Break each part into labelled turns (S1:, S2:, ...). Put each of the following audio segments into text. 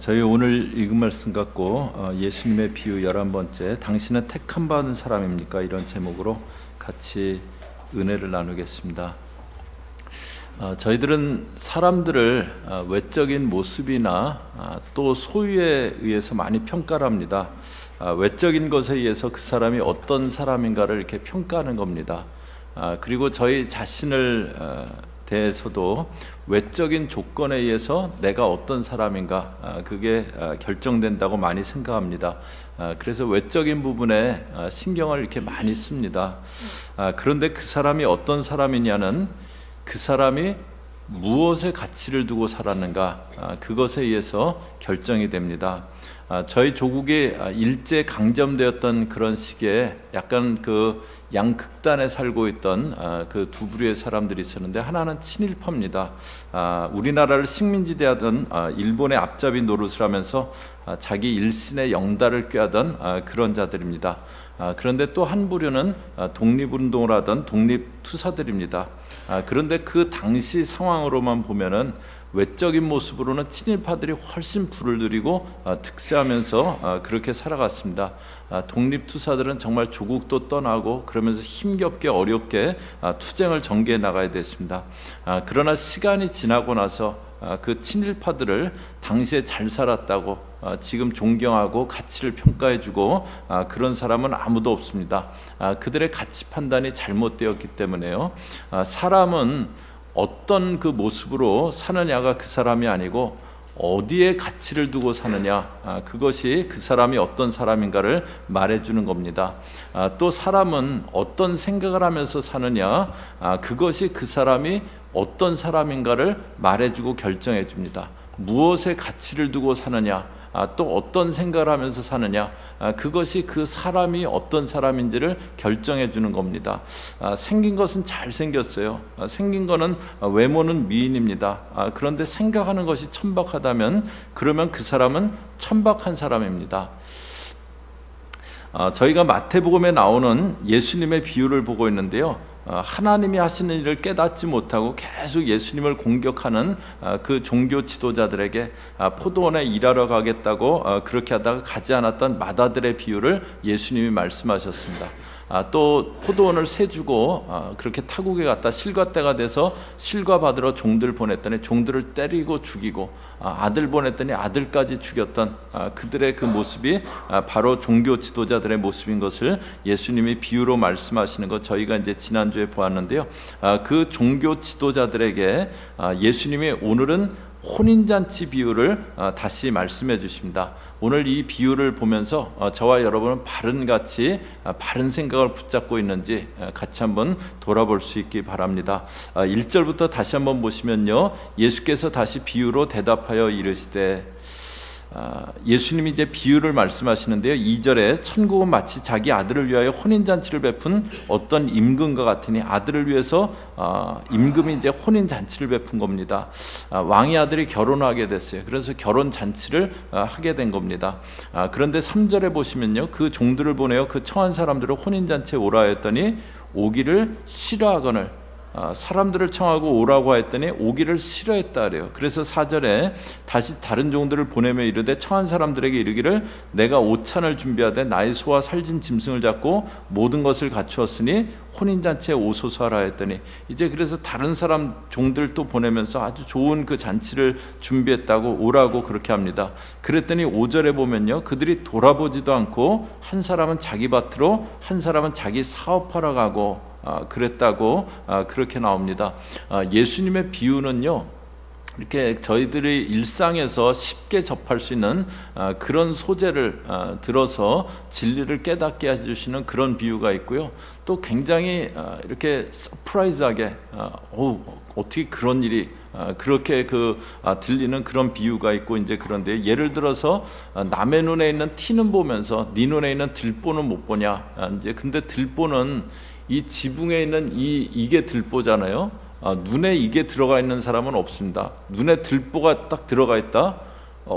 S1: 저희 오늘 읽은 말씀 갖고 예수님의 비유 11번째 당신은 택함 받은 사람입니까? 이런 제목으로 같이 은혜를 나누겠습니다. 저희들은 사람들을 외적인 모습이나 또 소유에 의해서 많이 평가를 합니다. 외적인 것에 의해서 그 사람이 어떤 사람인가를 이렇게 평가하는 겁니다. 그리고 저희 자신을 대해서도 외적인 조건에 의해서 내가 어떤 사람인가 그게 결정된다고 많이 생각합니다. 그래서 외적인 부분에 신경을 이렇게 많이 씁니다. 그런데 그 사람이 어떤 사람이냐는 그 사람이 무엇에 가치를 두고 살았는가 그것에 의해서 결정이 됩니다. 저희 조국이 일제 강점되었던 그런 시기에 약간 그 양극단에 살고 있던 그 두 부류의 사람들이 있었는데, 하나는 친일파입니다. 우리나라를 식민지대하던 일본의 앞잡이 노릇을 하면서 자기 일신의 영달을 꾀하던 그런 자들입니다. 그런데 또 한 부류는 독립운동을 하던 독립투사들입니다. 그런데 그 당시 상황으로만 보면은 외적인 모습으로는 친일파들이 훨씬 불을 들이고 득세하면서 그렇게 살아갔습니다. 독립투사들은 정말 조국도 떠나고 그러면서 힘겹게 어렵게 투쟁을 전개해 나가야 됐습니다. 그러나 시간이 지나고 나서 그 친일파들을 당시에 잘 살았다고 지금 존경하고 가치를 평가해주고 그런 사람은 아무도 없습니다. 그들의 가치 판단이 잘못되었기 때문에요. 사람은 어떤 그 모습으로 사느냐가 그 사람이 아니고 어디에 가치를 두고 사느냐, 그것이 그 사람이 어떤 사람인가를 말해주는 겁니다. 또 사람은 어떤 생각을 하면서 사느냐, 그것이 그 사람이 어떤 사람인가를 말해주고 결정해 줍니다. 무엇에 가치를 두고 사느냐, 또 어떤 생각을 하면서 사느냐, 그것이 그 사람이 어떤 사람인지를 결정해 주는 겁니다. 생긴 것은 잘생겼어요. 생긴 거는 외모는 미인입니다. 그런데 생각하는 것이 천박하다면 그러면 그 사람은 천박한 사람입니다. 저희가 마태복음에 나오는 예수님의 비유를 보고 있는데요. 하나님이 하시는 일을 깨닫지 못하고 계속 예수님을 공격하는 그 종교 지도자들에게 포도원에 일하러 가겠다고 그렇게 하다가 가지 않았던 마다들의 비유를 예수님이 말씀하셨습니다. 또 포도원을 세주고 그렇게 타국에 갔다 실과 때가 돼서 실과 받으러 종들 보냈더니 종들을 때리고 죽이고 아들 보냈더니 아들까지 죽였던 그들의 그 모습이 바로 종교 지도자들의 모습인 것을 예수님이 비유로 말씀하시는 것 저희가 이제 지난주에 보았는데요. 그 종교 지도자들에게 예수님이 오늘은 혼인잔치 비유를 다시 말씀해 주십니다. 오늘 이 비유를 보면서 저와 여러분은 바른 생각을 붙잡고 있는지 같이 한번 돌아볼 수 있기 바랍니다. 1절부터 다시 한번 보시면요, 예수께서 다시 비유로 대답하여 이르시되, 예수님이 이제 비유를 말씀하시는데요. 2절에 천국은 마치 자기 아들을 위하여 혼인잔치를 베푼 어떤 임금과 같으니, 아들을 위해서 임금이 이제 혼인잔치를 베푼 겁니다. 왕의 아들이 결혼하게 됐어요. 그래서 결혼잔치를 하게 된 겁니다. 그런데 3절에 보시면요, 그 종들을 보내어 그 청한 사람들을 혼인잔치에 오라 했더니 오기를 싫어하거늘, 사람들을 청하고 오라고 했더니 오기를 싫어했다 그래요. 그래서 4절에 다시 다른 종들을 보내며 이르되 청한 사람들에게 이르기를 내가 오찬을 준비하되 나의 소와 살진 짐승을 잡고 모든 것을 갖추었으니 혼인잔치에 오소서 하라 했더니, 이제 그래서 다른 사람 종들 또 보내면서 아주 좋은 그 잔치를 준비했다고 오라고 그렇게 합니다. 그랬더니 5절에 보면요, 그들이 돌아보지도 않고 한 사람은 자기 밭으로 한 사람은 자기 사업하러 가고 그랬다고 그렇게 나옵니다. 예수님의 비유는요, 이렇게 저희들이 일상에서 쉽게 접할 수 있는 그런 소재를 들어서 진리를 깨닫게 해주시는 그런 비유가 있고요. 또 굉장히 이렇게 서프라이즈하게 어떻게 그런 일이 그렇게 들리는 그런 비유가 있고, 이제 그런데 예를 들어서 남의 눈에 있는 티는 보면서 네 눈에 있는 들보는 못 보냐. 이제 근데 들보는 이 지붕에 있는 이게 들보잖아요. 눈에 이게 들어가 있는 사람은 없습니다. 눈에 들보가 딱 들어가 있다.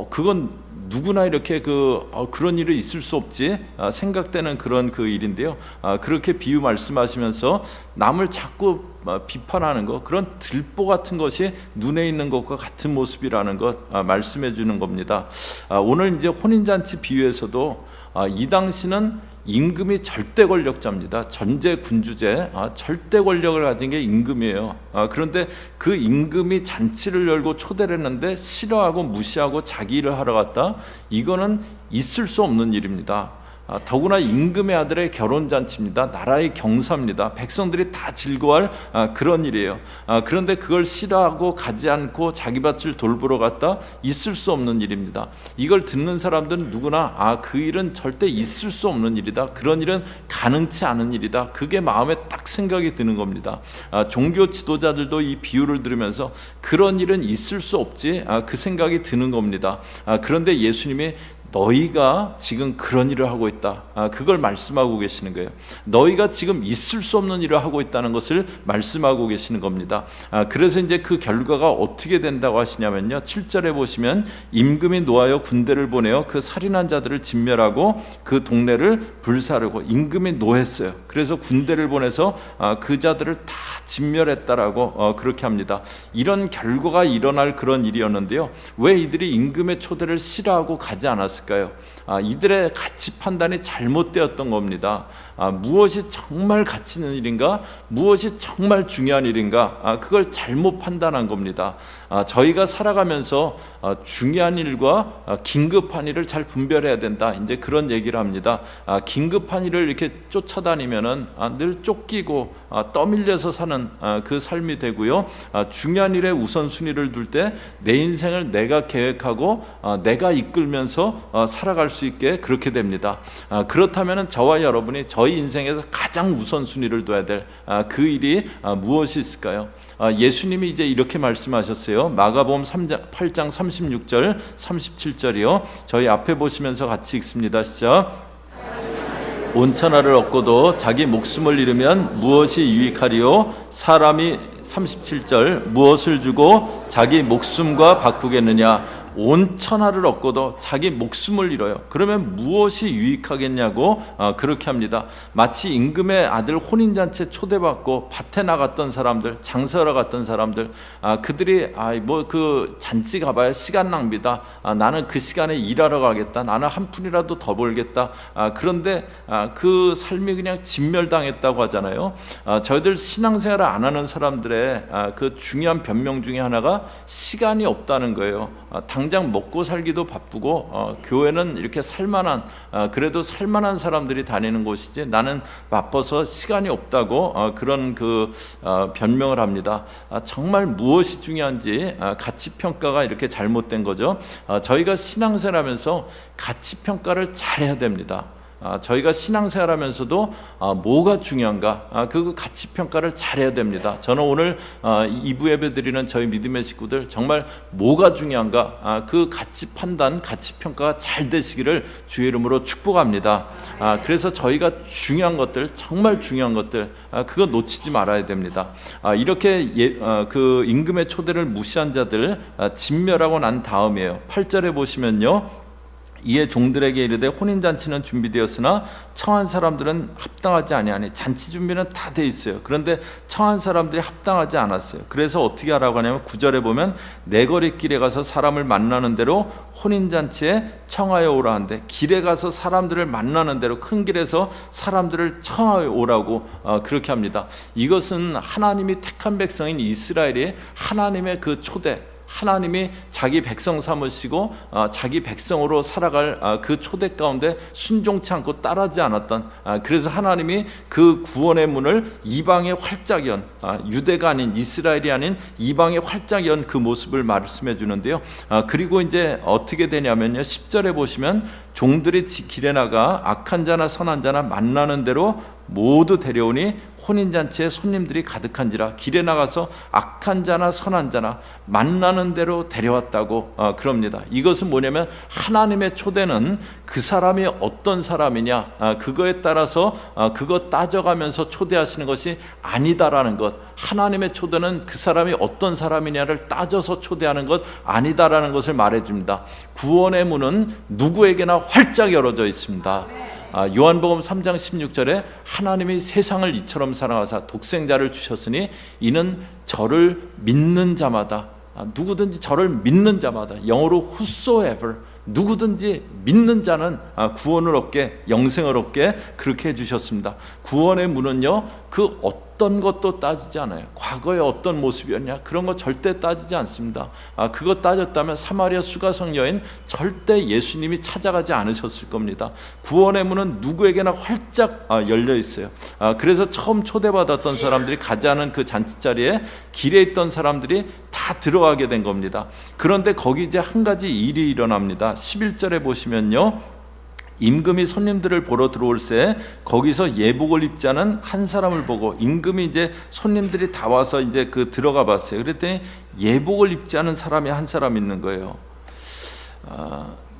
S1: 그건 누구나 이렇게 그런 일이 있을 수 없지 생각되는 그런 그 일인데요. 그렇게 비유 말씀하시면서 남을 자꾸 비판하는 것, 그런 들보 같은 것이 눈에 있는 것과 같은 모습이라는 것 말씀해 주는 겁니다. 오늘 이제 혼인잔치 비유에서도 이 당시는 임금이 절대 권력자입니다. 전제 군주제, 절대 권력을 가진 게 임금이에요. 그런데 그 임금이 잔치를 열고 초대를 했는데 싫어하고 무시하고 자기 일을 하러 갔다. 이거는 있을 수 없는 일입니다. 더구나 임금의 아들의 결혼잔치입니다. 나라의 경사입니다. 백성들이 다 즐거워할 그런 일이에요. 그런데 그걸 싫어하고 가지 않고 자기 밭을 돌보러 갔다. 있을 수 없는 일입니다. 이걸 듣는 사람들은 누구나 그 일은 절대 있을 수 없는 일이다. 그런 일은 가능치 않은 일이다. 그게 마음에 딱 생각이 드는 겁니다. 종교 지도자들도 이 비유를 들으면서 그런 일은 있을 수 없지, 그 생각이 드는 겁니다. 그런데 예수님이 너희가 지금 그런 일을 하고 있다. 그걸 말씀하고 계시는 거예요. 너희가 지금 있을 수 없는 일을 하고 있다는 것을 말씀하고 계시는 겁니다. 그래서 이제 그 결과가 어떻게 된다고 하시냐면요. 7절에 보시면 임금이 노하여 군대를 보내어 그 살인한 자들을 진멸하고 그 동네를 불사르고, 임금이 노했어요. 그래서 군대를 보내서 그 자들을 다 진멸했다라고 그렇게 합니다. 이런 결과가 일어날 그런 일이었는데요. 왜 이들이 임금의 초대를 싫어하고 가지 않았을까요? 이들의 가치 판단이 잘못되었던 겁니다. 무엇이 정말 가치 있는 일인가, 무엇이 정말 중요한 일인가, 그걸 잘못 판단한 겁니다. 저희가 살아가면서 중요한 일과 긴급한 일을 잘 분별해야 된다. 이제 그런 얘기를 합니다. 긴급한 일을 이렇게 쫓아다니면은 늘 쫓기고 떠밀려서 사는 그 삶이 되고요. 중요한 일에 우선순위를 둘 때 내 인생을 내가 계획하고 내가 이끌면서 살아갈 수 있게 그렇게 됩니다. 그렇다면 저와 여러분이 저희 인생에서 가장 우선순위를 둬야 될 그 일이 무엇이 있을까요? 예수님이 이제 이렇게 말씀하셨어요. 마가복음 8장 36절 37절이요. 저희 앞에 보시면서 같이 읽습니다. 시작. 온 천하를 얻고도 자기 목숨을 잃으면 무엇이 유익하리요? 사람이 37절 무엇을 주고 자기 목숨과 바꾸겠느냐? 온 천하를 얻고도 자기 목숨을 잃어요. 그러면 무엇이 유익하겠냐고 그렇게 합니다. 마치 임금의 아들 혼인잔치에 초대받고 밭에 나갔던 사람들, 장사하러 갔던 사람들, 그들이 그 잔치 가봐야 시간 낭비다. 나는 그 시간에 일하러 가겠다. 나는 한 푼이라도 더 벌겠다. 그런데 그 삶이 그냥 진멸당했다고 하잖아요. 저희들 신앙생활을 안 하는 사람들의 그 중요한 변명 중에 하나가 시간이 없다는 거예요. 당장 먹고 살기도 바쁘고 교회는 이렇게 살만한, 그래도 살만한 사람들이 다니는 곳이지 나는 바빠서 시간이 없다고 그런 변명을 합니다. 정말 무엇이 중요한지 가치평가가 이렇게 잘못된 거죠. 저희가 신앙생활하면서 가치평가를 잘해야 됩니다. 저희가 신앙생활하면서도 뭐가 중요한가, 그 가치평가를 잘해야 됩니다. 저는 오늘 2부 예배 드리는 저희 믿음의 식구들 정말 뭐가 중요한가, 그 가치 판단, 가치평가가 잘 되시기를 주의 이름으로 축복합니다. 그래서 저희가 중요한 것들, 정말 중요한 것들, 그거 놓치지 말아야 됩니다. 이렇게 그 임금의 초대를 무시한 자들 진멸하고 난 다음이에요. 8절에 보시면요. 이에 종들에게 이르되 혼인잔치는 준비되었으나 청한 사람들은 합당하지 아니하니. 잔치 준비는 다 돼 있어요. 그런데 청한 사람들이 합당하지 않았어요. 그래서 어떻게 하라고 하냐면 9절에 보면 내거리길에 가서 사람을 만나는 대로 혼인잔치에 청하여 오라 하는데, 길에 가서 사람들을 만나는 대로, 큰 길에서 사람들을 청하여 오라고 그렇게 합니다. 이것은 하나님이 택한 백성인 이스라엘이 하나님의 그 초대, 하나님이 자기 백성 삼으시고 자기 백성으로 살아갈 그 초대 가운데 순종치 않고 따르지 않았던, 그래서 하나님이 그 구원의 문을 이방에 활짝 연, 유대가 아닌, 이스라엘이 아닌 이방에 활짝 연 그 모습을 말씀해 주는데요. 그리고 이제 어떻게 되냐면요, 10절에 보시면 종들이 길에 나가 악한 자나 선한 자나 만나는 대로 모두 데려오니 혼인잔치에 손님들이 가득한지라 길에 나가서 악한 자나 선한 자나 만나는 대로 데려왔다고 그럽니다. 이것은 뭐냐면 하나님의 초대는 그 사람이 어떤 사람이냐 그거에 따라서 그거 따져가면서 초대하시는 것이 아니다라는 것. 하나님의 초대는 그 사람이 어떤 사람이냐를 따져서 초대하는 것 아니다라는 것을 말해줍니다. 구원의 문은 누구에게나 활짝 열어져 있습니다. 요한복음 3장 16절에 하나님이 세상을 이처럼 사랑하사 독생자를 주셨으니 이는 저를 믿는 자마다 누구든지 저를 믿는 자마다 영어로 whosoever 누구든지 믿는 자는 구원을 얻게 영생을 얻게 그렇게 해주셨습니다. 구원의 문은요 그 어떤 것도 따지지 않아요. 과거에 어떤 모습이었냐 그런 거 절대 따지지 않습니다. 그거 따졌다면 사마리아 수가성 여인 절대 예수님이 찾아가지 않으셨을 겁니다. 구원의 문은 누구에게나 활짝 열려 있어요. 그래서 처음 초대받았던 사람들이 가지 않은 그 잔치자리에 길에 있던 사람들이 다 들어가게 된 겁니다. 그런데 거기 이제 한 가지 일이 일어납니다. 11절에 보시면요, 임금이 손님들을 보러 들어올 새 거기서 예복을 입지 않은 한 사람을 보고, 임금이 이제 손님들이 다 와서 이제 그 들어가 봤어요. 그랬더니 예복을 입지 않은 사람이 한 사람 있는 거예요.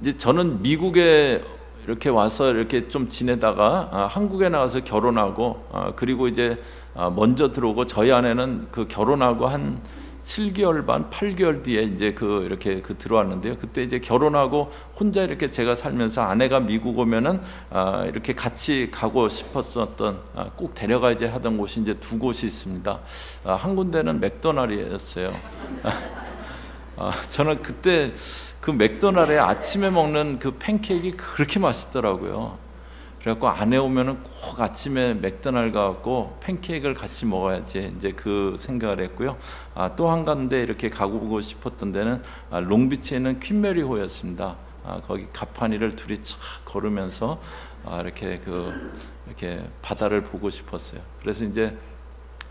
S1: 이제 저는 미국에 이렇게 와서 이렇게 좀 지내다가 한국에 나와서 결혼하고 그리고 이제 먼저 들어오고, 저희 아내는 그 결혼하고 한 7개월 반, 8개월 뒤에 이제 이렇게 들어왔는데요. 그때 이제 결혼하고 혼자 이렇게 제가 살면서 아내가 미국 오면은 이렇게 같이 가고 싶었었던 꼭 데려가야지 하던 곳이 이제 두 곳이 있습니다. 한 군데는 맥도날드였어요. 저는 그때 그 맥도날드에 아침에 먹는 그 팬케이크 그렇게 맛있더라고요. 그래갖고 아내 오면은 꼭 아침에 맥도날드 가고 팬케이크를 같이 먹어야지 이제 그 생각을 했고요. 또 한 군데 이렇게 가보고 싶었던 데는 롱비치에 있는 퀸메리호였습니다. 거기 가판위를 둘이 쫙 걸으면서 이렇게 이렇게 바다를 보고 싶었어요. 그래서 이제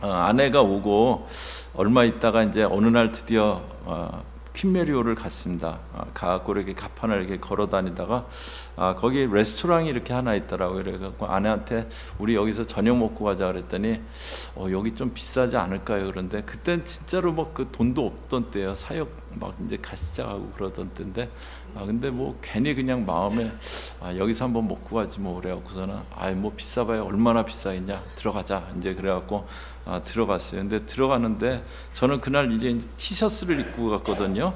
S1: 아내가 오고 얼마 있다가 이제 어느 날 드디어 퀸메리호를 갔습니다. 가고 이렇게 가판을 이렇게 걸어 다니다가 거기 레스토랑이 이렇게 하나 있더라고요. 그래갖고 아내한테 우리 여기서 저녁 먹고 가자 그랬더니 여기 좀 비싸지 않을까요? 그런데 그땐 진짜로 뭐 그 돈도 없던 때예요. 사역 막 이제 가 시작하고 그러던 때인데 근데 뭐 괜히 그냥 마음에 여기서 한번 먹고 가지 뭐 그래갖고서는 뭐 비싸봐야 얼마나 비싸겠냐, 들어가자 이제 그래갖고 들어갔어요. 근데 들어가는데 저는 그날 이제 티셔츠를 입고 갔거든요.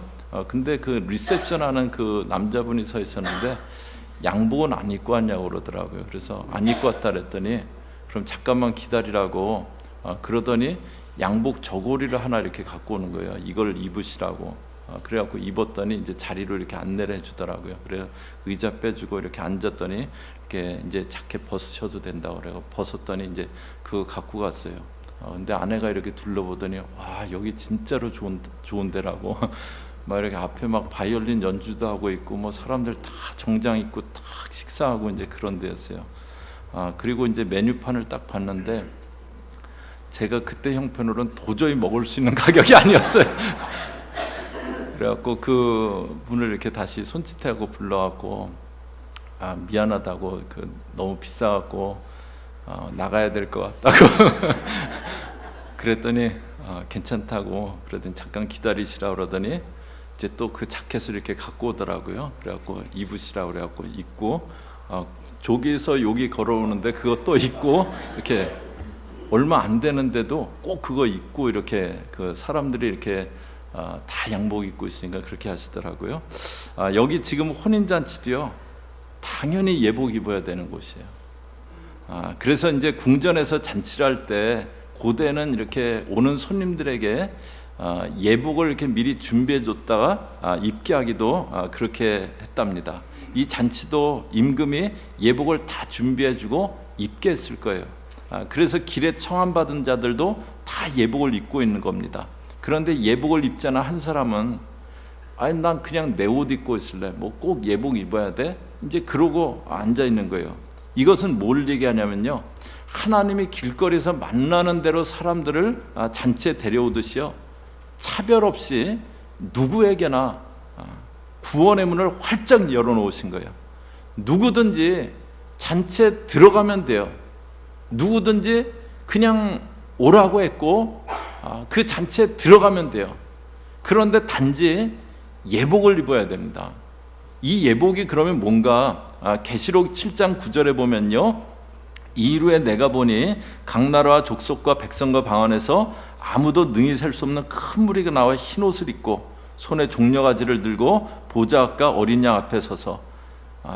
S1: 근데 그 리셉션 하는 그 남자분이 서 있었는데 양복은 안 입고 왔냐고 그러더라고요. 그래서 안 입고 왔다 그랬더니 그럼 잠깐만 기다리라고 그러더니 양복 저고리를 하나 이렇게 갖고 오는 거예요. 이걸 입으시라고. 그래갖고 입었더니 이제 자리로 이렇게 안내를 해주더라고요. 그래서 의자 빼주고 이렇게 앉았더니 이렇게 이제 자켓 벗으셔도 된다고 그래서 벗었더니 이제 그거 갖고 갔어요. 근데 아내가 이렇게 둘러보더니 와 여기 진짜로 좋은 데라고 막 이렇게 앞에 막 바이올린 연주도 하고 있고 뭐 사람들 다 정장 입고 딱 식사하고 이제 그런 데였어요. 그리고 이제 메뉴판을 딱 봤는데 제가 그때 형편으로는 도저히 먹을 수 있는 가격이 아니었어요. 그래갖고 그 분을 이렇게 다시 손짓하고 불러갖고 미안하다고 너무 비싸갖고 나가야 될 것 같다고 그랬더니 괜찮다고 그러더니 잠깐 기다리시라 그러더니 이제 또 그 자켓을 이렇게 갖고 오더라고요. 그래갖고 입으시라 그래갖고 입고 저기서 여기 걸어오는데 그거 또 입고 이렇게 얼마 안 되는데도 꼭 그거 입고 이렇게 그 사람들이 이렇게 다 양복 입고 있으니까 그렇게 하시더라고요. 여기 지금 혼인잔치도요 당연히 예복 입어야 되는 곳이에요. 그래서 이제 궁전에서 잔치를 할 때 고대는 이렇게 오는 손님들에게 예복을 이렇게 미리 준비해 줬다가 입게 하기도 그렇게 했답니다. 이 잔치도 임금이 예복을 다 준비해 주고 입게 했을 거예요. 그래서 길에 청함 받은 자들도 다 예복을 입고 있는 겁니다. 그런데 예복을 입지 않은 한 사람은 난 그냥 내 옷 입고 있을래, 뭐 꼭 예복 입어야 돼, 이제 그러고 앉아 있는 거예요. 이것은 뭘 얘기하냐면요, 하나님이 길거리에서 만나는 대로 사람들을 잔치에 데려오듯이요, 차별 없이 누구에게나 구원의 문을 활짝 열어놓으신 거예요. 누구든지 잔치에 들어가면 돼요. 누구든지 그냥 오라고 했고 그 잔치에 들어가면 돼요. 그런데 단지 예복을 입어야 됩니다. 이 예복이 그러면 뭔가 계시록 7장 9절에 보면요, 이후에 내가 보니 각 나라와 족속과 백성과 방언에서 아무도 능히 셀 수 없는 큰 무리가 나와 흰 옷을 입고 손에 종려가지를 들고 보좌 앞과 어린 양 앞에 서서,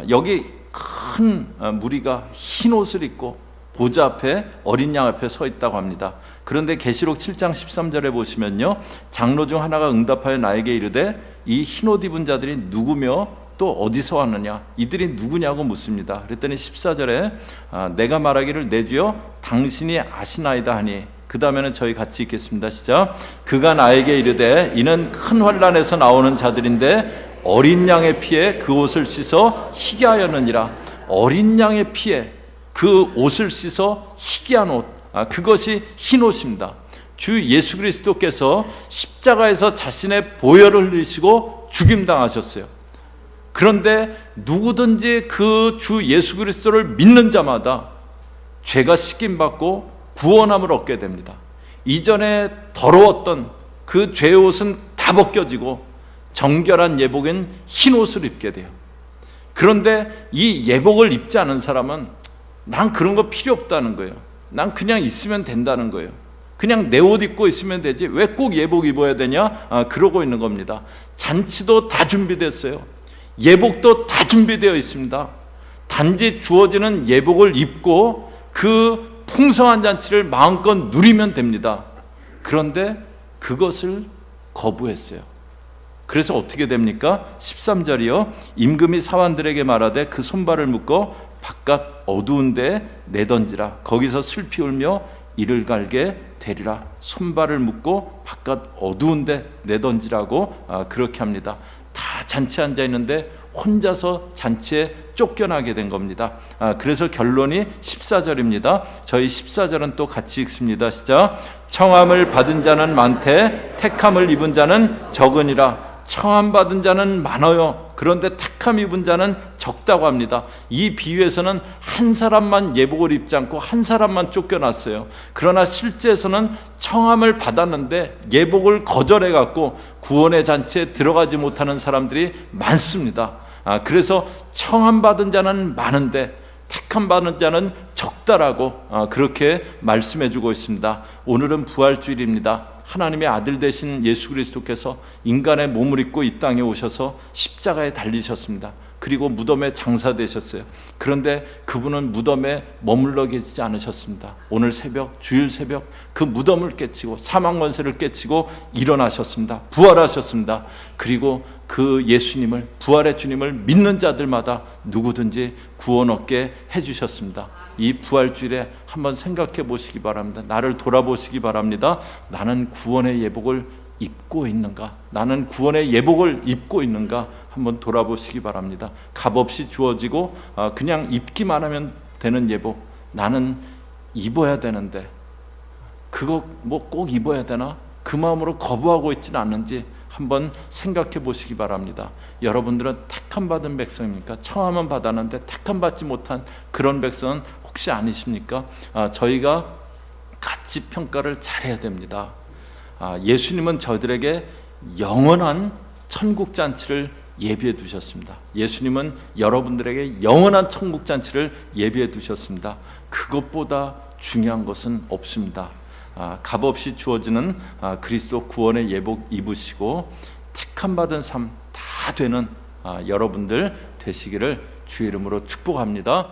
S1: 여기 큰 무리가 흰 옷을 입고 보좌 앞에 어린 양 앞에 서 있다고 합니다. 그런데 계시록 7장 13절에 보시면요, 장로 중 하나가 응답하여 나에게 이르되 이 흰 옷 입은 자들이 누구며 또 어디서 왔느냐, 이들이 누구냐고 묻습니다. 그랬더니 14절에 내가 말하기를 내 주여 당신이 아시나이다 하니, 그 다음에는 저희 같이 읽겠습니다. 시작. 그가 나에게 이르되 이는 큰 환난에서 나오는 자들인데 어린 양의 피에 그 옷을 씻어 희게 하였느니라. 어린 양의 피에 그 옷을 씻어 희게 한 옷, 그것이 흰 옷입니다. 주 예수 그리스도께서 십자가에서 자신의 보혈을 흘리시고 죽임당하셨어요. 그런데 누구든지 그 주 예수 그리스도를 믿는 자마다 죄가 씻김받고 구원함을 얻게 됩니다. 이전에 더러웠던 그 죄의 옷은 다 벗겨지고 정결한 예복인 흰 옷을 입게 돼요. 그런데 이 예복을 입지 않은 사람은 난 그런 거 필요 없다는 거예요. 난 그냥 있으면 된다는 거예요. 그냥 내 옷 입고 있으면 되지 왜 꼭 예복 입어야 되냐, 그러고 있는 겁니다. 잔치도 다 준비됐어요. 예복도 다 준비되어 있습니다. 단지 주어지는 예복을 입고 그 풍성한 잔치를 마음껏 누리면 됩니다. 그런데 그것을 거부했어요. 그래서 어떻게 됩니까? 13절이요. 임금이 사환들에게 말하되 그 손발을 묶어 바깥 어두운 데 내던지라. 거기서 슬피 울며 이를 갈게 되리라. 손발을 묶고 바깥 어두운 데 내던지라고 그렇게 합니다. 다 잔치에 앉아 있는데 혼자서 잔치에 쫓겨나게 된 겁니다. 그래서 결론이 14절입니다. 저희 14절은 또 같이 읽습니다. 시작. 청함을 받은 자는 많되 택함을 입은 자는 적으니라. 청함 받은 자는 많아요. 그런데 택함 입은 자는 적다고 합니다. 이 비유에서는 한 사람만 예복을 입지 않고 한 사람만 쫓겨났어요. 그러나 실제에서는 청함을 받았는데 예복을 거절해 갖고 구원의 잔치에 들어가지 못하는 사람들이 많습니다. 그래서 청함 받은 자는 많은데 택함 받은 자는 적다라고 그렇게 말씀해 주고 있습니다. 오늘은 부활주일입니다. 하나님의 아들 되신 예수 그리스도께서 인간의 몸을 입고 이 땅에 오셔서 십자가에 달리셨습니다. 그리고 무덤에 장사되셨어요. 그런데 그분은 무덤에 머물러 계시지 않으셨습니다. 오늘 새벽, 주일 새벽 그 무덤을 깨치고 사망 권세를 깨치고 일어나셨습니다. 부활하셨습니다. 그리고 그 예수님을, 부활의 주님을 믿는 자들마다 누구든지 구원 얻게 해주셨습니다. 이 부활주일에 한번 생각해 보시기 바랍니다. 나를 돌아보시기 바랍니다. 나는 구원의 예복을 입고 있는가? 나는 구원의 예복을 입고 있는가? 한번 돌아보시기 바랍니다. 값없이 주어지고 그냥 입기만 하면 되는 예복, 나는 입어야 되는데 그거 뭐 꼭 입어야 되나? 그 마음으로 거부하고 있지는 않는지 한번 생각해 보시기 바랍니다. 여러분들은 택함 받은 백성입니까? 청함은 받았는데 택함 받지 못한 그런 백성은 혹시 아니십니까? 저희가 가치 평가를 잘해야 됩니다. 예수님은 저희들에게 영원한 천국 잔치를 예비해 두셨습니다. 예수님은 여러분들에게 영원한 천국 잔치를 예비해 두셨습니다. 그것보다 중요한 것은 없습니다. 값없이 주어지는 그리스도 구원의 예복 입으시고 택함 받은 삶 다 되는 여러분들 되시기를 주의 이름으로 축복합니다.